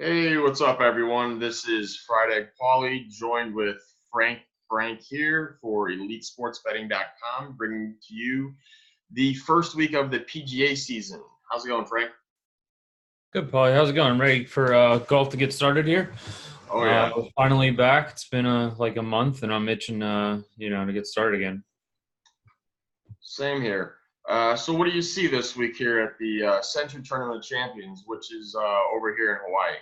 Hey, what's up, everyone? This is Fried Egg Pauly, joined with Frank here for EliteSportsBetting.com, bringing to you the first week of the PGA season. How's it going, Frank? Good, Paulie. How's it going? Ready for golf to get started here? Oh yeah, Finally back. It's been like a month, and I'm itching, to get started again. same here. So, what do you see this week here at the Century Tournament of Champions, which is over here in Hawaii?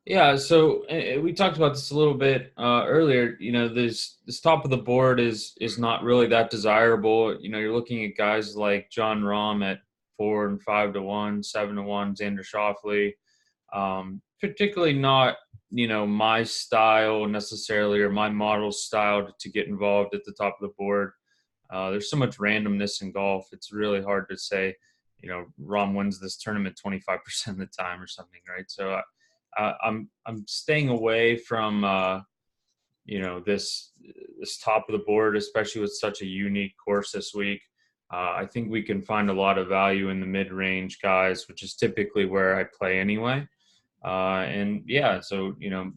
Yeah. So we talked about this a little bit earlier. This top of the board is not really that desirable. You're looking at guys like John Rahm at 4 and 5 to 1, 7 to 1, Xander Schauffele. Particularly not, my style necessarily or my model style to get involved at the top of the board. There's so much randomness in golf. It's really hard to say, Rahm wins this tournament 25% of the time or something, right? So I'm staying away from, this top of the board, especially with such a unique course this week. I think we can find a lot of value in the mid-range guys, which is typically where I play anyway. And yeah, so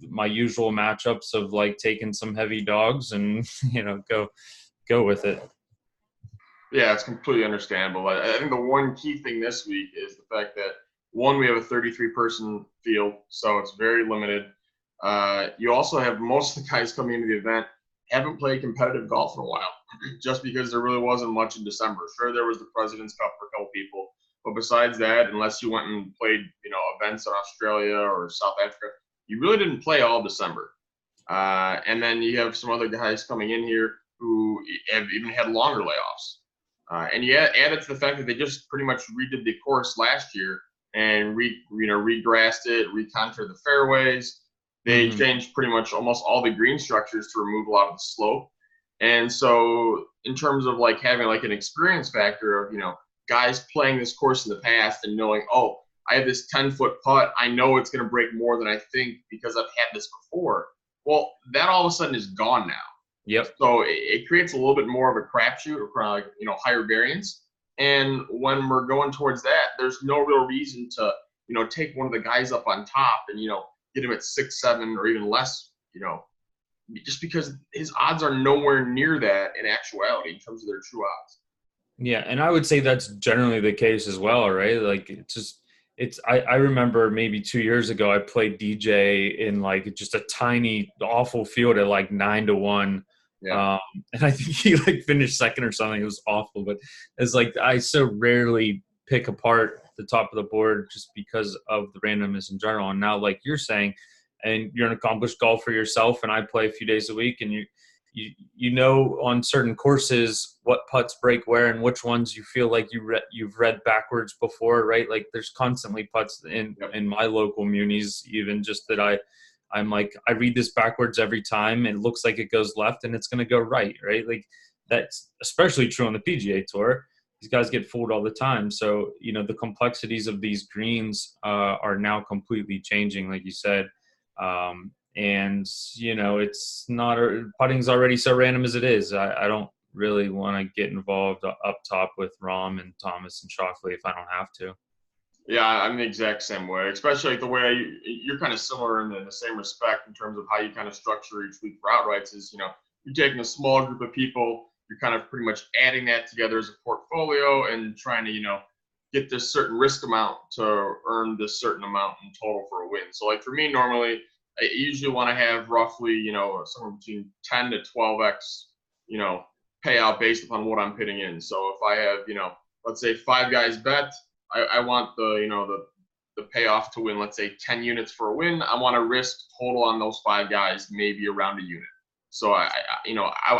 my usual matchups of like taking some heavy dogs and go with it. Yeah, it's completely understandable. I think the one key thing this week is the fact that one, we have a 33-person field, so it's very limited. You also have most of the guys coming into the event haven't played competitive golf in a while, just because there really wasn't much in December. Sure, there was the President's Cup for a couple people, but besides that, unless you went and played, events in Australia or South Africa, you really didn't play all December. And then you have some other guys coming in here who have even had longer layoffs. And you add it to the fact that they just pretty much redid the course last year and regrassed it, recontoured the fairways. They Mm-hmm. changed pretty much almost all the green structures to remove a lot of the slope. And so, in terms of like having like an experience factor of guys playing this course in the past and knowing, oh, I have this 10-foot putt, I know it's going to break more than I think because I've had this before. Well, that all of a sudden is gone now. Yep. So it creates a little bit more of a crapshoot or like, higher variance. And when we're going towards that, there's no real reason to, take one of the guys up on top and, get him at 6, 7, or even less, just because his odds are nowhere near that in actuality in terms of their true odds. Yeah, and I would say that's generally the case as well, right? Like I remember maybe 2 years ago I played DJ in like just a tiny awful field at like 9 to 1. Yeah. Um, and I think he like finished second or something. It was awful, but it's like I so rarely pick apart the top of the board just because of the randomness in general. And now, like you're saying, and you're an accomplished golfer yourself, and I play a few days a week, and you know on certain courses what putts break where and which ones you feel like you've read backwards before, right? Like there's constantly putts Yep. in my local munis, even just that I'm like, I read this backwards every time. It looks like it goes left and it's going to go right, right? Like that's especially true on the PGA Tour. These guys get fooled all the time. So, the complexities of these greens are now completely changing, like you said. And, it's not putting's already so random as it is. I don't really want to get involved up top with Rahm and Thomas and Schauffele if I don't have to. Yeah, I'm the exact same way, especially like the way you're kind of similar in the same respect in terms of how you kind of structure each week for outrights is, you're taking a small group of people, you're kind of pretty much adding that together as a portfolio and trying to, get this certain risk amount to earn this certain amount in total for a win. So like for me, normally I usually want to have roughly, somewhere between 10 to 12x, payout based upon what I'm putting in. So if I have, let's say 5 guys bet, I want the payoff to win, let's say 10 units for a win. I want to risk total on those 5 guys, maybe around a unit. So I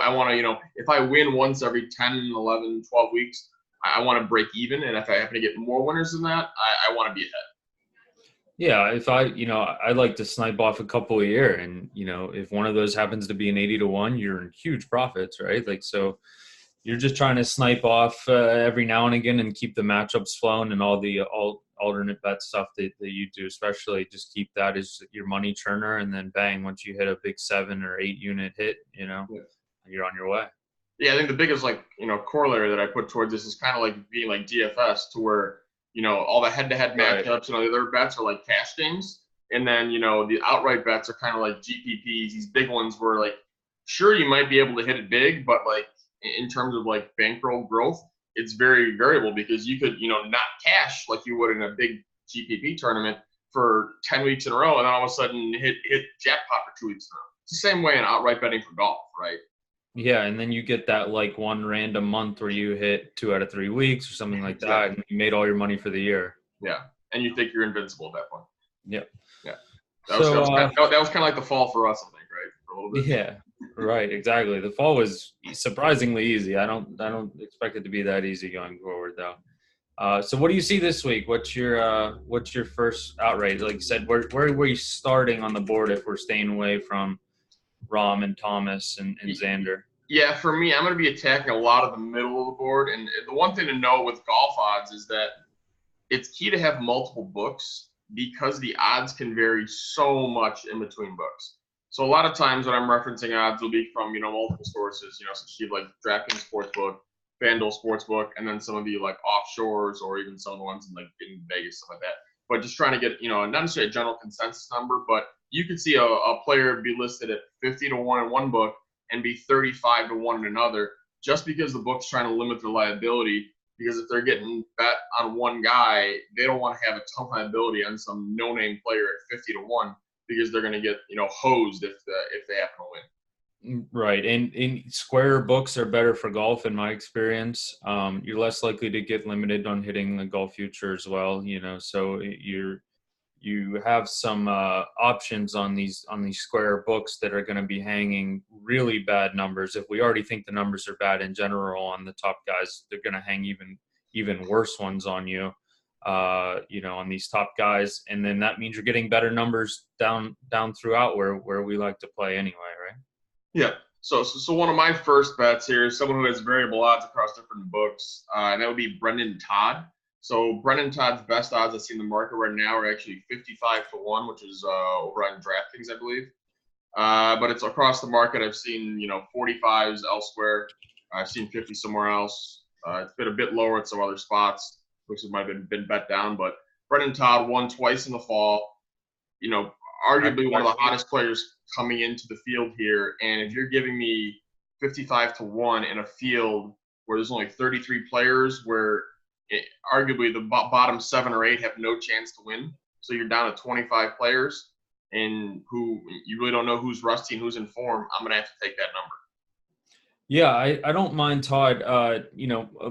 want to, if I win once every 10, 11, 12 weeks, I want to break even. And if I happen to get more winners than that, I want to be ahead. Yeah, if I like to snipe off a couple a year, and if one of those happens to be an 80 to 1, you're in huge profits, right? Like so, you're just trying to snipe off every now and again and keep the matchups flowing and all the alternate bet stuff that you do. Especially just keep that as your money churner, and then bang, once you hit a big 7 or 8 unit hit, Yeah. you're on your way. Yeah, I think the biggest corollary that I put towards this is kind of like being like DFS to where all the head-to-head Right. matchups and all the other bets are like cash games. And then, the outright bets are kind of like GPPs, these big ones where, like, sure, you might be able to hit it big, but, like, in terms of, like, bankroll growth, it's very variable because you could, not cash like you would in a big GPP tournament for 10 weeks in a row and then all of a sudden hit jackpot for 2 weeks in a row. It's the same way in outright betting for golf, right? Yeah, and then you get that like one random month where you hit 2 out of 3 weeks or something like that, and you made all your money for the year. Yeah, and you think you're invincible at that point. Yep. Yeah. That was kind of like the fall for us, I think, right? For a little bit. Yeah, right, exactly. The fall was surprisingly easy. I don't expect it to be that easy going forward, though. So what do you see this week? What's your first outright? Like you said, where were you starting on the board if we're staying away from Rahm and Thomas and Xander? Yeah, for me, I'm going to be attacking a lot of the middle of the board. And the one thing to know with golf odds is that it's key to have multiple books because the odds can vary so much in between books. So a lot of times when I'm referencing odds will be from, multiple sources, such as like DraftKings Sportsbook, FanDuel Sportsbook, and then some of the like offshores or even some of the ones in Vegas, stuff like that. But just trying to get, not necessarily a general consensus number, but you could see a player be listed at 50 to 1 in one book and be 35 to 1 in another, just because the book's trying to limit their liability. Because if they're getting bet on one guy, they don't want to have a ton of liability on some no-name player at 50 to 1 because they're going to get, hosed if they happen to win. Right, and square books are better for golf in my experience. You're less likely to get limited on hitting the golf future as well. So you have some options on these square books that are going to be hanging really bad numbers. If we already think the numbers are bad in general on the top guys, they're going to hang even worse ones on you. On these top guys, and then that means you're getting better numbers down throughout where we like to play anyway, right? Yeah. So one of my first bets here is someone who has variable odds across different books, and that would be Brendan Todd. So Brendan Todd's best odds I see in the market right now are actually 55 to 1, which is over on DraftKings, I believe. But it's across the market. I've seen 45s elsewhere. I've seen 50 somewhere else. It's been a bit lower at some other spots, which might have been bet down. But Brendan Todd won twice in the fall. Arguably one of the hottest players coming into the field here. And if you're giving me 55 to 1 in a field where there's only 33 players, where arguably the bottom 7 or 8 have no chance to win, so you're down to 25 players, and who you really don't know who's rusty and who's in form, I'm going to have to take that number. Yeah, I don't mind Todd.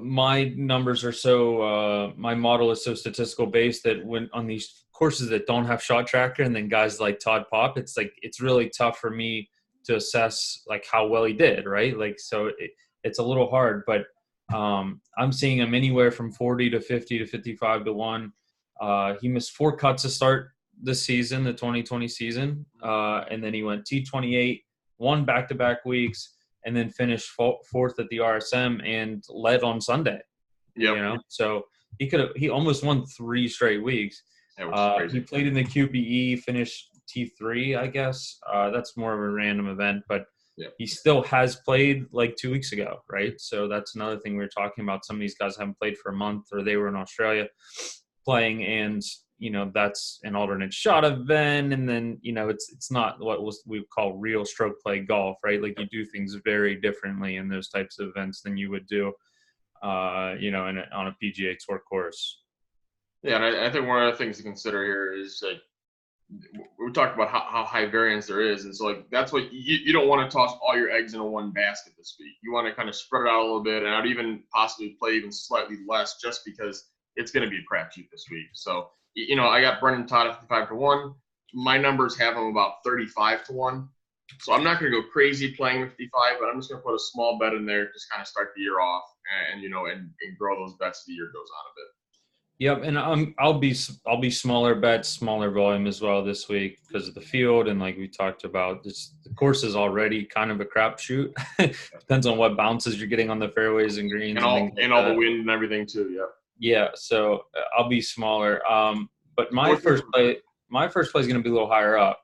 My numbers are so my model is so statistical based that when on these courses that don't have shot tracker and then guys like Todd Pop, it's really tough for me to assess like how well he did, right? Like so it's a little hard, but I'm seeing him anywhere from 40 to 50 to 55 to 1. He missed 4 cuts to start this season, the 2020 season, and then he went T28, won back-to-back weeks, and then finished fourth at the RSM and led on Sunday. Yeah. So he almost won 3 straight weeks. He played in the QBE, finished T3, I guess. That's more of a random event, but he still has played like 2 weeks ago, right? So that's another thing we were talking about. Some of these guys haven't played for a month, or they were in Australia playing, and that's an alternate shot event, and then it's not what we call real stroke play golf, right? Like you do things very differently in those types of events than you would do, on a PGA Tour course. Yeah, and I think one of the things to consider here is like we talked about how high variance there is, and so like that's what you don't want to toss all your eggs into one basket this week. You want to kind of spread it out a little bit, and I'd even possibly play even slightly less, just because it's going to be a crapshoot this week. So I got Brendan Todd at 55 to 1. My numbers have him about 35 to 1. So I'm not going to go crazy playing 55, but I'm just going to put a small bet in there, just kind of start the year off, and grow those bets as the year goes on a bit. Yep, and I'll be smaller bets, smaller volume as well this week because of the field, and like we talked about, the course is already kind of a crapshoot. Depends on what bounces you're getting on the fairways and greens, and all the wind and everything too. Yep. Yeah, so I'll be smaller. But my first play is going to be a little higher up.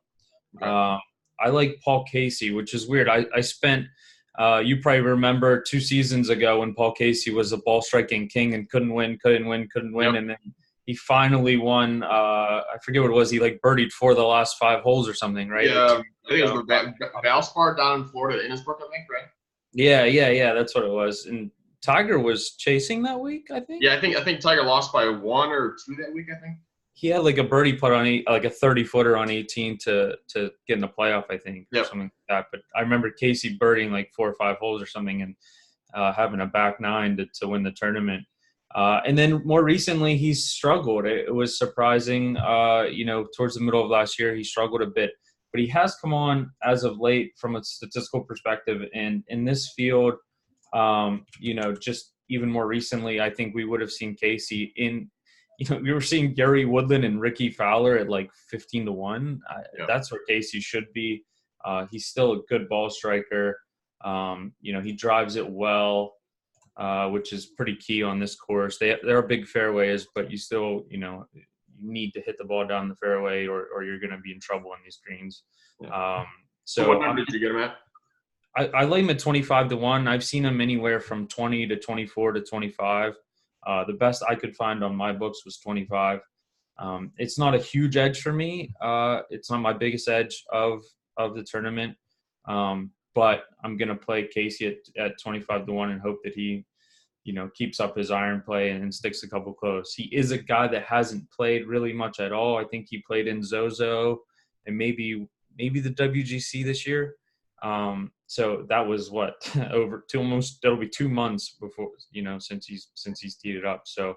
Okay. I like Paul Casey, which is weird. I spent. You probably remember 2 seasons ago when Paul Casey was a ball striking king and couldn't win, yep. and then he finally won. I forget what it was. He like birdied for the last 5 holes or something, right? Yeah, Like I think it was the Valspar down in Florida, Innisbrook, I think, right? yeah. That's what it was. And Tiger was chasing that week, I think. Yeah, I think Tiger lost by 1 or 2 that week, I think. He had like a birdie putt on like a 30-footer on 18 to get in the playoff, I think, or Yep. something like that. But I remember Casey birding like 4 or 5 holes or something and having a back 9 to win the tournament. And then more recently, he's struggled. It was surprising, towards the middle of last year, he struggled a bit. But he has come on as of late from a statistical perspective. And in this field, just even more recently, I think we would have seen Casey in – we were seeing Gary Woodland and Ricky Fowler at like 15-1. That's where Casey should be. He's still a good ball striker. He drives it well, which is pretty key on this course. There are big fairways, but you still, you need to hit the ball down the fairway or you're going to be in trouble on these greens. Yeah. So what number did you get him at? I lay him at 25-1. I've seen him anywhere from 20 to 24 to 25. The best I could find on my books was 25. It's not a huge edge for me. It's not my biggest edge of the tournament. But I'm going to play Casey at 25-1 and hope that he, keeps up his iron play and sticks a couple close. He is a guy that hasn't played really much at all. I think he played in Zozo and maybe the WGC this year. So that was it'll be 2 months before, since he's teed it up. So,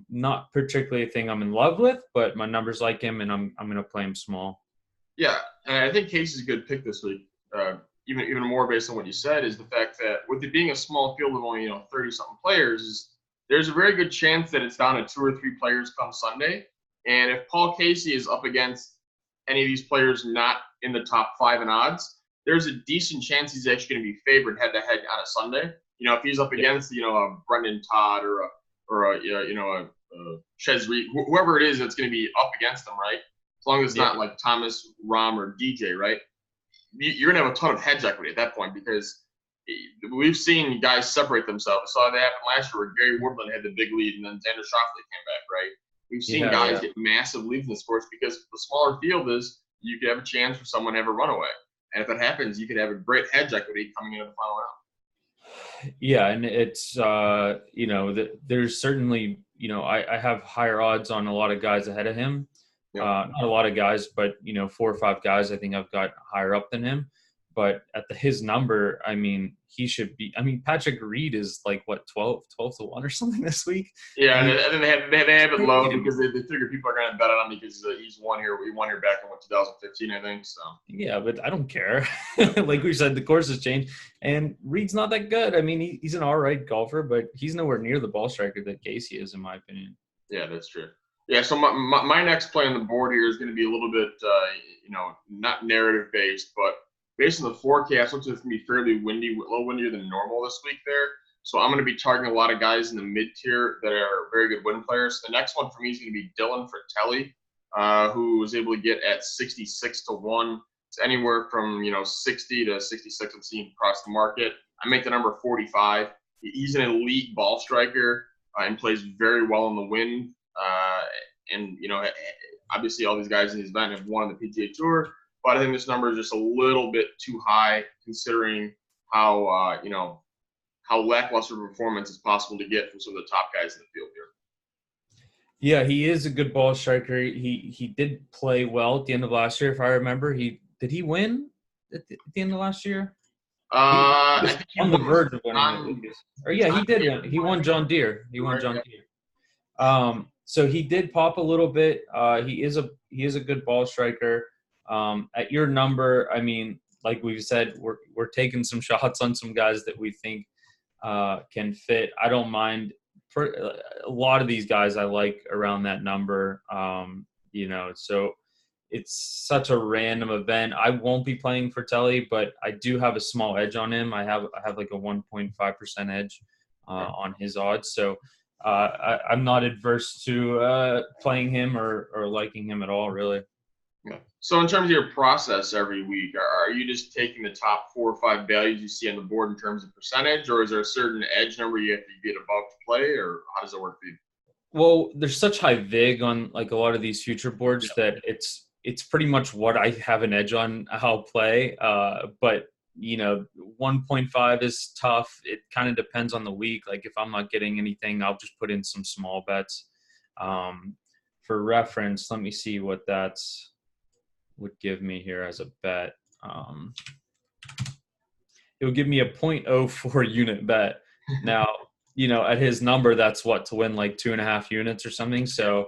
not particularly a thing I'm in love with, but my numbers like him and I'm going to play him small. Yeah. And I think Casey's a good pick this week. Even more based on what you said is the fact that with it being a small field of only, 30 something players, there's a very good chance that it's down to 2 or 3 players come Sunday. And if Paul Casey is up against any of these players not in the top 5 in odds, there's a decent chance he's actually going to be favored head-to-head on a Sunday. If he's up against, a Brendan Todd or a Chez Reed, whoever it is that's going to be up against him, right? As long as it's not like Thomas, Rahm, or DJ, right? You're going to have a ton of hedge equity at that point because we've seen guys separate themselves. We saw that happen last year where Gary Woodland had the big lead and then Xander Schauffele came back, right? We've seen guys get massive leads in the sports because the smaller field is you could have a chance for someone to have a runaway. And if it happens, you could have a great hedge equity coming into the final round. Yeah, and it's, there's certainly, I have higher odds on a lot of guys ahead of him. Not a lot of guys, but, 4 or 5 guys I think I've got higher up than him. But at his number, I mean, he should be. I mean, Patrick Reed is like, what, 12-1 or something this week? Yeah, and then they have it low because they figure people are going to bet on him because he's won here. He won here back in 2015, I think. So yeah, but I don't care. Like we said, the course has changed, and Reed's not that good. I mean, he's an all right golfer, but he's nowhere near the ball striker that Casey is, in my opinion. Yeah, that's true. Yeah, so my next play on the board here is going to be a little bit, not narrative based, but based on the forecast, looks like it's going to be fairly windy, a little windier than normal this week there. So I'm going to be targeting a lot of guys in the mid-tier that are very good win players. The next one for me is going to be Dylan Fratelli, who was able to get at 66-1. It's anywhere from, 60 to 66 I'm seeing across the market. I make the number 45. He's an elite ball striker and plays very well in the wind. And, obviously all these guys in his event have won on the PGA Tour. But I think this number is just a little bit too high considering how, how lackluster performance is possible to get from some of the top guys in the field here. Yeah, he is a good ball striker. He did play well at the end of last year, if I remember. Did he win at the end of last year? I think he on the verge of winning. He did win. He won John Deere. So he did pop a little bit. He is a good ball striker. At your number, I mean, like we've said, we're taking some shots on some guys that we think can fit. I don't mind. For a lot of these guys, I like around that number. So it's such a random event. I won't be playing for Telly, but I do have a small edge on him. I have like a 1.5% edge on his odds. So I'm not adverse to playing him or liking him at all, really. Yeah. So in terms of your process every week, are you just taking the top 4 or 5 values you see on the board in terms of percentage, or is there a certain edge number you have to get above to play, or how does it work for you? Well, there's such high vig on like a lot of these future boards that it's pretty much what I have an edge on how I'll play. But 1.5 is tough. It kind of depends on the week. Like if I'm not getting anything, I'll just put in some small bets. Um, for reference, let me see what that's would give me here as a bet. It would give me a 0.04 unit bet. Now, at his number, that's what, to win like 2.5 units or something. So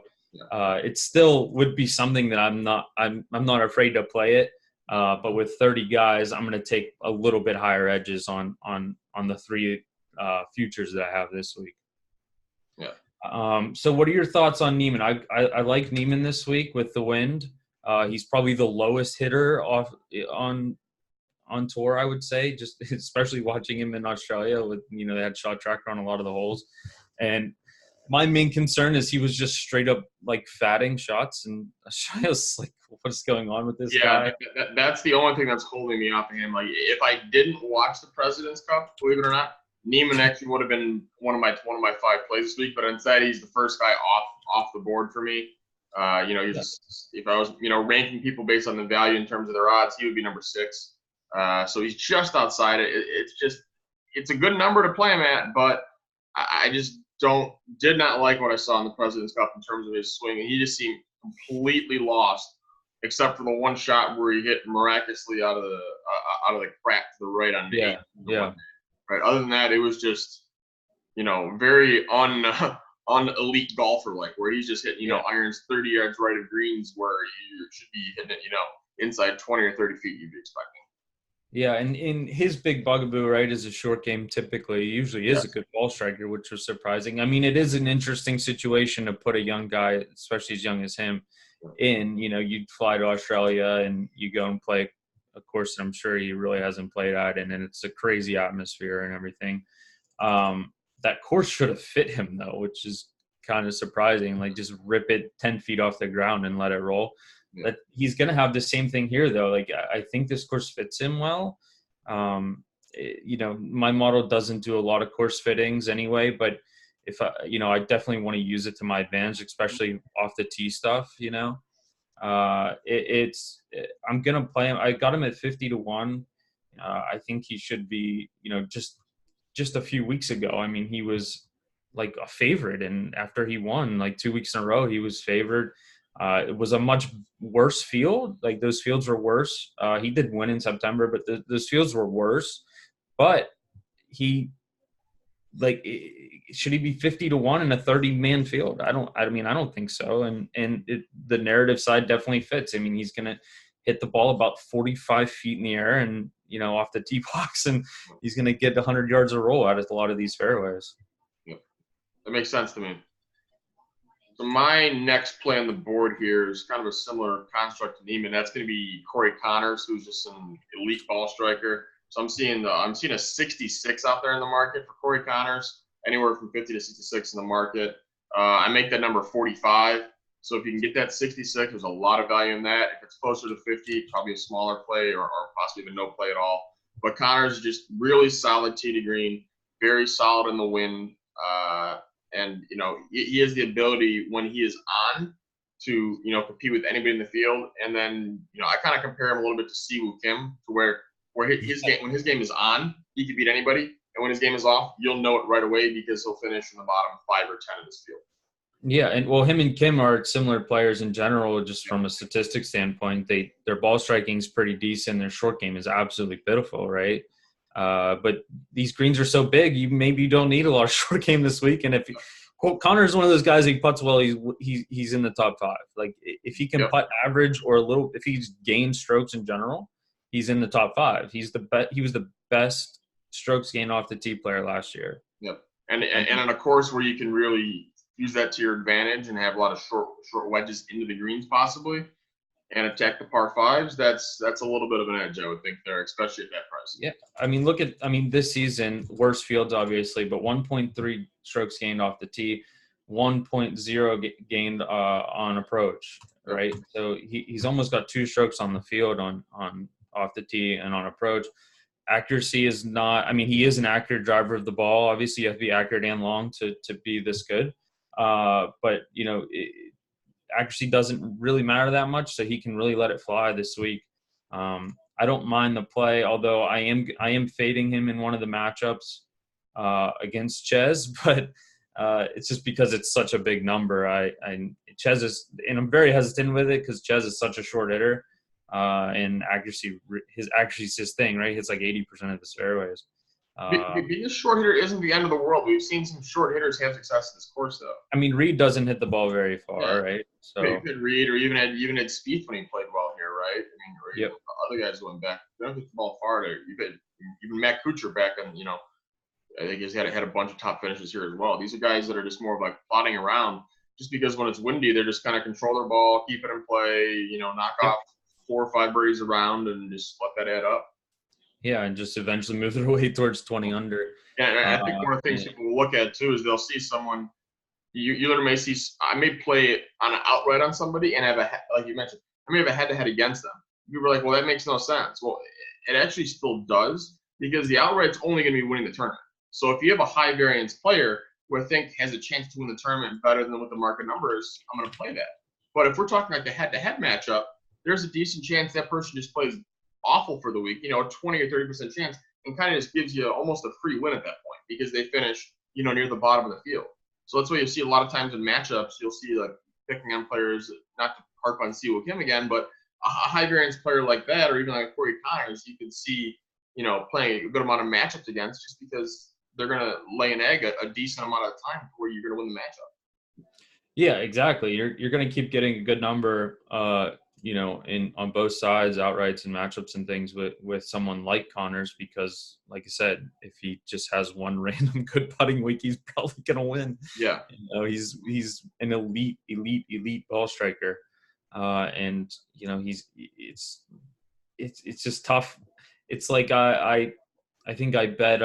it still would be something that I'm not afraid to play it. But with 30 guys, I'm going to take a little bit higher edges on the three futures that I have this week. Yeah. So what are your thoughts on Neiman? I like Neiman this week with the wind. He's probably the lowest hitter on tour, I would say, just especially watching him in Australia with, they had shot tracker on a lot of the holes. And my main concern is he was just straight up like fatting shots, and I was like, what's going on with this guy? That's the only thing that's holding me off of him. Like if I didn't watch the President's Cup, believe it or not, Neiman actually would have been one of my 5 plays this week, but instead he's the first guy off the board for me. If I was ranking people based on the value in terms of their odds, he would be number 6. So he's just outside it. It's a good number to play him at, but I just did not like what I saw in the President's Cup in terms of his swing, and he just seemed completely lost, except for the one shot where he hit miraculously out of the crack to the right on the 8. Right. Other than that, it was just very elite golfer like, where he's just hitting irons 30 yards right of greens where you should be hitting it inside 20 or 30 feet you'd be expecting. Yeah, and in his big bugaboo, right, is a short game typically. He usually is a good ball striker, which was surprising. I mean, it is an interesting situation to put a young guy, especially as young as him, in. You'd fly to Australia and you go and play a course that I'm sure he really hasn't played at, and it's a crazy atmosphere and everything. That course should have fit him, though, which is kind of surprising. Like, just rip it 10 feet off the ground and let it roll. But he's going to have the same thing here, though. Like, I think this course fits him well. My model doesn't do a lot of course fittings anyway, but if I definitely want to use it to my advantage, especially off the tee stuff. I'm going to play him. I got him at 50-1. I think he should be, just a few weeks ago. I mean, he was like a favorite, and after he won like 2 weeks in a row, he was favored. It was a much worse field. Like, those fields were worse. He did win in September, but those fields were worse. But should he be 50-1 in a 30-man field? I don't think so. And the narrative side definitely fits. I mean, he's going to hit the ball about 45 feet in the air and, off the tee box, and he's going to get 100 yards a roll out of a lot of these fairways. Yep. That makes sense to me. So my next play on the board here is kind of a similar construct to Neiman. That's going to be Corey Connors, who's just an elite ball striker. So I'm seeing a 66 out there in the market for Corey Connors, anywhere from 50 to 66 in the market. I make that number 45. So if you can get that 66, there's a lot of value in that. If it's closer to 50, probably a smaller play or possibly even no play at all. But Connors is just really solid tee to green, very solid in the wind. And, he has the ability when he is on to, compete with anybody in the field. And then, I kind of compare him a little bit to Siwoo Kim, to where his game, when his game is on, he can beat anybody. And when his game is off, you'll know it right away because he'll finish in the bottom 5 or 10 of this field. Yeah, and well, him and Kim are similar players in general, just from a statistics standpoint. Their ball striking is pretty decent. Their short game is absolutely pitiful, right? But these greens are so big, you don't need a lot of short game this week. And if Connor is one of those guys, he putts well, he's in the top 5. Like, if he can putt average or a little, if he's gained strokes in general, he's in the top 5. He was the best strokes gained off the tee player last year. Yep, and on a course where you can really use that to your advantage and have a lot of short wedges into the greens possibly, and attack the par 5s, that's a little bit of an edge, I would think, there, especially at that price. Yeah, I mean, this season, worse fields obviously, but 1.3 strokes gained off the tee, 1.0 gained on approach, right? So he's almost got 2 strokes on the field on off the tee and on approach. Accuracy is not – I mean, he is an accurate driver of the ball. Obviously, you have to be accurate and long to be this good. But accuracy doesn't really matter that much, so he can really let it fly this week. I don't mind the play, although I am fading him in one of the matchups against Ches, but it's just because it's such a big number. Ches is, and I'm very hesitant with it because Ches is such a short hitter, and his accuracy is his thing, right? He hits like 80% of his fairways. Being a short hitter isn't the end of the world. We've seen some short hitters have success in this course, though. I mean, Reed doesn't hit the ball very far, right? So you could Reed, or even had Spieth when he played well here, right? I mean, or yep. Other guys going back, they don't hit the ball far. Even Matt Kuchar back on, I think he's had a bunch of top finishes here as well. These are guys that are just more of like plodding around, just because when it's windy, they're just kind of control their ball, keep it in play, knock off 4 or 5 birdies around, and just let that add up. Yeah, and just eventually move their way towards 20 under. Yeah, and I think one of the things people will look at too is they'll see someone. You literally may see. I may play on an outright on somebody and have like you mentioned, I may have a head-to-head against them. You were like, well, that makes no sense. Well, it actually still does, because the outright's only going to be winning the tournament. So if you have a high variance player who I think has a chance to win the tournament better than what the market number is, I'm going to play that. But if we're talking like the head-to-head matchup, there's a decent chance that person just plays awful for the week, 20 or 30% chance, and kind of just gives you almost a free win at that point because they finish, near the bottom of the field. So that's why you see a lot of times in matchups, you'll see like picking on players, not to harp on Siwoo Kim again, but a high variance player like that, or even like Corey Connors, you can see, playing a good amount of matchups against, just because they're going to lay an egg a decent amount of time where you're going to win the matchup. Yeah, exactly. You're going to keep getting a good number, on both sides, outrights and matchups and things with someone like Connors, because, like I said, if he just has one random good putting week, he's probably going to win. Yeah. He's an elite ball striker, and it's just tough. It's like I think I bet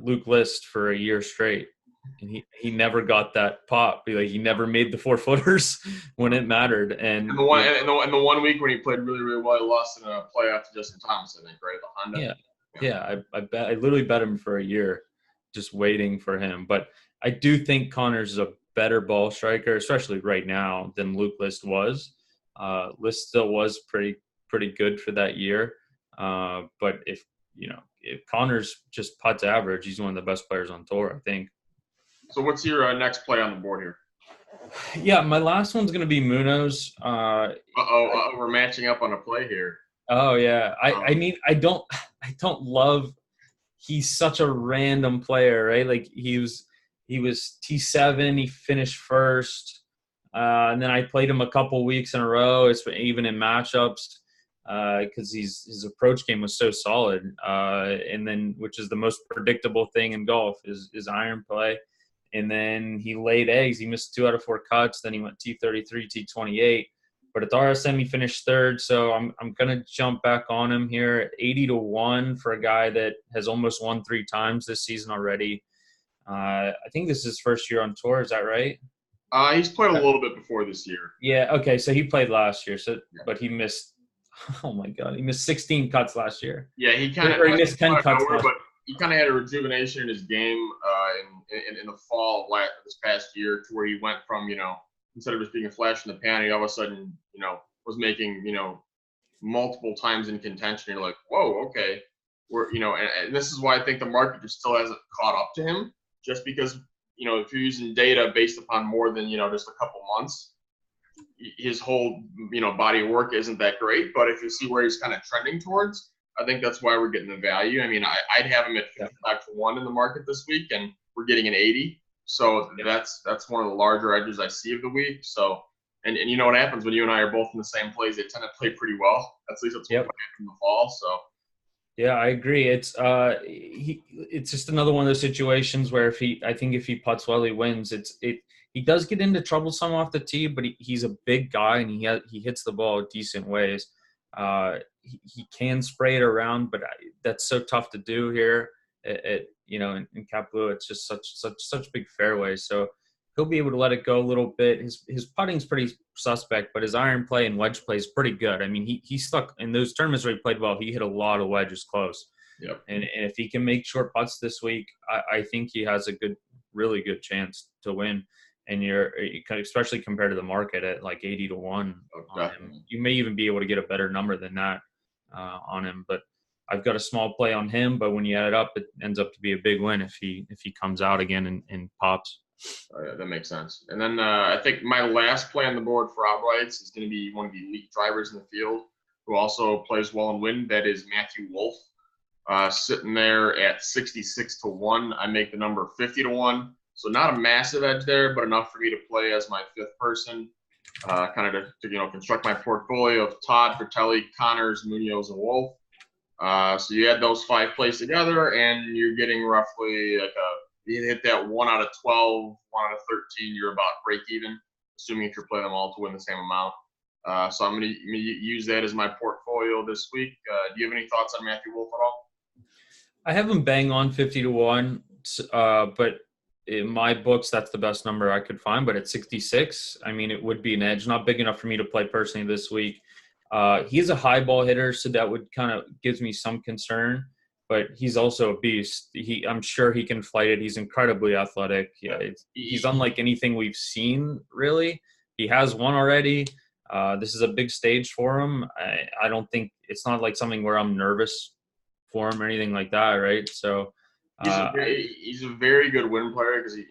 Luke List for a year straight, and he never got that pop. Like, he never made the 4-footers when it mattered. And the 1 week when he played really, really well, he lost in a playoff to Justin Thomas, I think, right, at the Honda. Yeah. I literally bet him for a year, just waiting for him. But I do think Connors is a better ball striker, especially right now, than Luke List was. List still was pretty good for that year. But if Connors just putts average, he's one of the best players on tour, I think. So what's your next play on the board here? Yeah, my last one's going to be Munoz. We're matching up on a play here. Oh yeah, I don't love. He's such a random player, right? Like he was T7. He finished first, and then I played him a couple weeks in a row. It's even in matchups because his approach game was so solid, and then, which is the most predictable thing in golf, is iron play. And then he laid eggs. He missed 2 out of 4 cuts. Then he went T33, T28. But at the RSM, he finished third. So I'm gonna jump back on him here at 80-1 for a guy that has almost won 3 times this season already. I think this is his first year on tour. Is that right? He's played a little bit before this year. Yeah. Okay. So he played last year. So, but he missed. Oh my God, he missed 16 cuts last year. Yeah, he missed 10 cuts. But he kind of had a rejuvenation in his game in the fall of this past year, to where he went from, instead of just being a flash in the pan, he all of a sudden, was making, multiple times in contention. You're like, whoa, okay. And this is why I think the market just still hasn't caught up to him, just because, if you're using data based upon more than, just a couple months, his whole, body of work isn't that great. But if you see where he's kind of trending towards, I think that's why we're getting the value. I mean, I'd have him at 55-1 in the market this week, and we're getting an 80. So that's one of the larger edges I see of the week. So, and you know what happens when you and I are both in the same plays? They tend to play pretty well. At least that's what happened in the fall. So. Yeah, I agree. It's just another one of those situations where if he putts well, he wins. He does get into trouble some off the tee, but he's a big guy, and he hits the ball decent ways. He can spray it around, but that's so tough to do here in Kapalua. It's just such big fairways. So he'll be able to let it go a little bit. His putting's pretty suspect, but his iron play and wedge play is pretty good. I mean, he stuck in those tournaments where he played well. He hit a lot of wedges close. Yep. And if he can make short putts this week, I think he has a really good chance to win. And especially compared to the market at like 80-1 on him. You may even be able to get a better number than that on him. But I've got a small play on him, but when you add it up, it ends up to be a big win if he comes out again and pops. Oh, yeah, that makes sense. And then I think my last play on the board for outrights is going to be one of the elite drivers in the field who also plays well and win. That is Matthew Wolff, sitting there at 66-1. I make the number 50-1. So not a massive edge there, but enough for me to play as my fifth person, kind of to construct my portfolio of Todd, Fratelli, Connors, Munoz, and Wolff. So you add those 5 plays together, and you're getting roughly you hit that 1 out of 12, 1 out of 13, you're about break even, assuming if you're playing them all to win the same amount. So I'm going to use that as my portfolio this week. Do you have any thoughts on Matthew Wolff at all? I have him bang on 50-1, but in my books, that's the best number I could find. But at 66, I mean, it would be an edge. Not big enough for me to play personally this week. He's a high ball hitter, so that would kind of gives me some concern. But he's also a beast. I'm sure he can fight it. He's incredibly athletic. Yeah, he's unlike anything we've seen, really. He has won already. This is a big stage for him. I don't think it's not like something where I'm nervous for him or anything like that, right? So he's a very good win player because he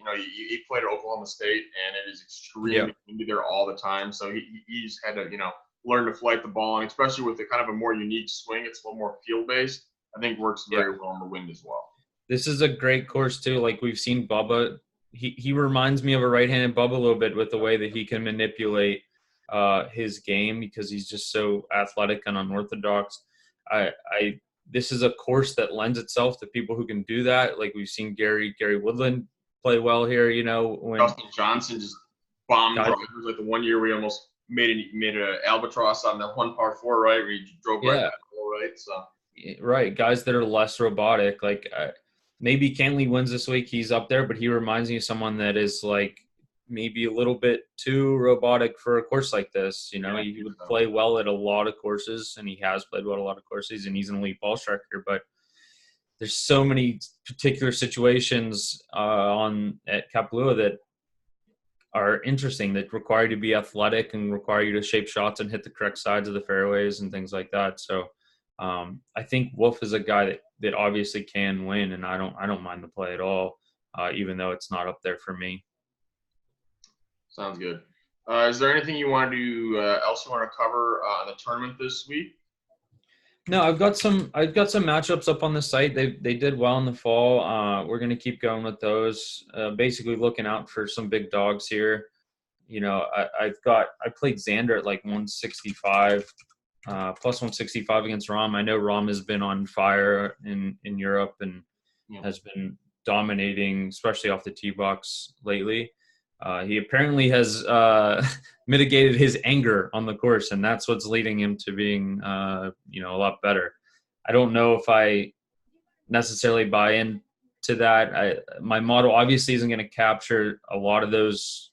played at Oklahoma State, and it is extremely windy there all the time. So he's had to learn to flight the ball, and especially with the kind of a more unique swing, it's a little more field based. I think works very well in the wind as well. This is a great course too. Like we've seen Bubba, he reminds me of a right-handed Bubba a little bit with the way that he can manipulate his game because he's just so athletic and unorthodox. This is a course that lends itself to people who can do that. Like we've seen Gary Woodland play well here. When Dustin Johnson just bombed drivers, like the one year we almost made an albatross on that one par 4, right? Where he drove right back the hole, right? So. Right, guys that are less robotic. Like maybe Cantley wins this week. He's up there, but he reminds me of someone that is like maybe a little bit too robotic for a course like this. He would play well at a lot of courses, and he has played well at a lot of courses, and he's an elite ball striker. But there's so many particular situations at Kapalua that are interesting, that require you to be athletic and require you to shape shots and hit the correct sides of the fairways and things like that. So I think Wolff is a guy that obviously can win, and I don't mind the play at all, even though it's not up there for me. Sounds good. Is there anything you want to else you want to cover on the tournament this week? No, I've got some matchups up on the site. They did well in the fall. We're going to keep going with those. Basically looking out for some big dogs here. I played Xander at like 165. Plus 165 against Rahm. I know Rahm has been on fire in Europe and has been dominating, especially off the tee box lately. He apparently has mitigated his anger on the course, and that's what's leading him to being, a lot better. I don't know if I necessarily buy into that. My model obviously isn't going to capture a lot of those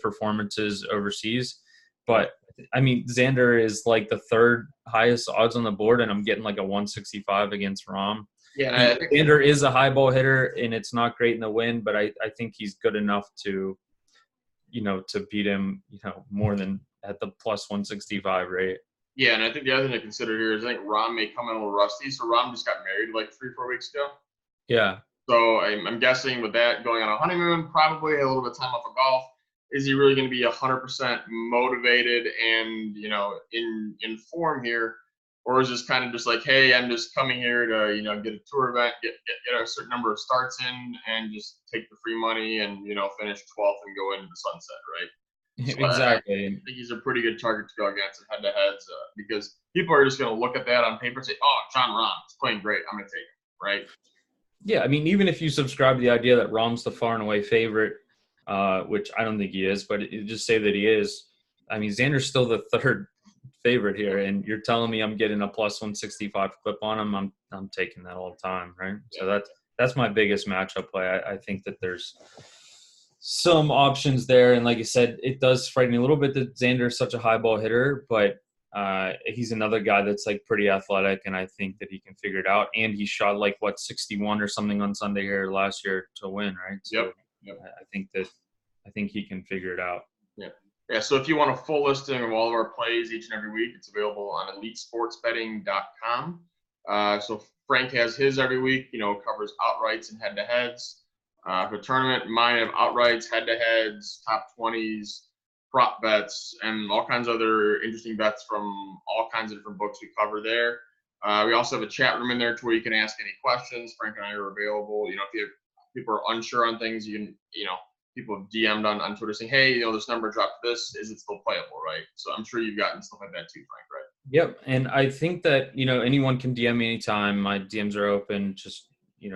performances overseas, but I mean, Xander is like the third highest odds on the board, and I'm getting like a 165 against Rahm. Yeah, Xander is a high ball hitter, and it's not great in the wind, but I think he's good enough to beat him, more than at the plus 165 rate. Yeah, and I think the other thing to consider here is I think Rahm may come in a little rusty. So Rahm just got married like 3-4 weeks ago. Yeah. So I'm guessing with that going on a honeymoon, probably a little bit of time off of golf. Is he really going to be 100% motivated and, in form here? Or is this kind of just like, hey, I'm just coming here to, get a tour event, get a certain number of starts in and just take the free money and, finish 12th and go into the sunset, right? So exactly. I think he's a pretty good target to go against head-to-heads because people are just going to look at that on paper and say, oh, Jon Rahm is playing great. I'm going to take him, right? Yeah, I mean, even if you subscribe to the idea that Rahm's the far and away favorite, which I don't think he is, but just say that he is. I mean, Xander's still the third favorite here, and you're telling me I'm getting a plus 165 clip on him. I'm taking that all the time, right? Yeah. So that's my biggest matchup play. I think that there's some options there, and like you said, it does frighten me a little bit that Xander is such a high ball hitter, but he's another guy that's like pretty athletic, and I think that he can figure it out. And he shot like 61 or something on Sunday here last year to win, right? So, yep. Yep. I think he can figure it out. Yeah. Yeah. So if you want a full listing of all of our plays each and every week, it's available on elitesportsbetting.com. So Frank has his every week, covers outrights and head-to-heads. For the tournament, mine have outrights, head-to-heads, top 20s, prop bets, and all kinds of other interesting bets from all kinds of different books we cover there. We also have a chat room in there to where you can ask any questions. Frank and I are available. If people are unsure on things, you can, people have DM'd on Twitter saying, hey, this number dropped this. Is it still playable, right? So I'm sure you've gotten stuff like that too, Frank, right? Yep. And I think that, anyone can DM me anytime. My DMs are open. Just,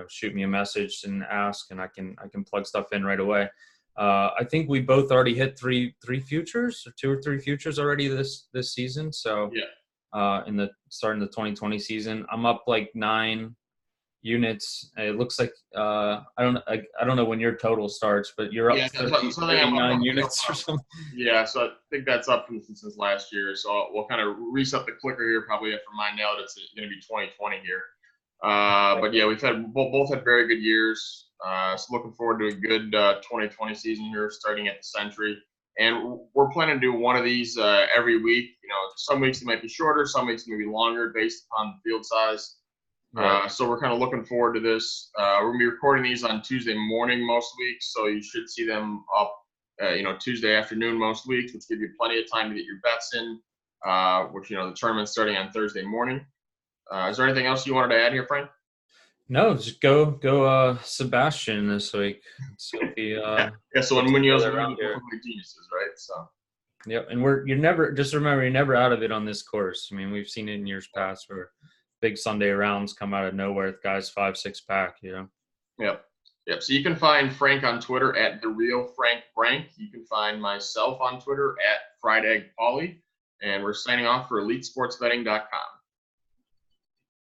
shoot me a message and ask, and I can plug stuff in right away. I think we both already hit three futures, or 2 or 3 futures already this season. So yeah. Starting the 2020 season, I'm up like 9 units. It looks like I don't know when your total starts, but you're up 39 units or something. Yeah, so I think that's up since last year. So we'll kind of reset the clicker here probably after mine now that it's going to be 2020 here. But yeah, we've had both had very good years. So looking forward to a good 2020 season here, starting at the Century. And we're planning to do one of these every week. Some weeks it might be shorter, some weeks it may be longer based upon the field size. Right. So we're kind of looking forward to this. We're going to be recording these on Tuesday morning most weeks, so you should see them up, Tuesday afternoon most weeks, which give you plenty of time to get your bets in, which, the tournament's starting on Thursday morning. Is there anything else you wanted to add here, Frank? No, just go Sebastian this week. So so when Munoz around here, geniuses, right? So. Yep, and you're never out of it on this course. I mean, we've seen it in years past where big Sunday rounds come out of nowhere with guys 5-6 pack, Yep. So you can find Frank on Twitter at @TheRealFrankBrank. You can find myself on Twitter at FriedEggPolly. And we're signing off for EliteSportsBetting.com.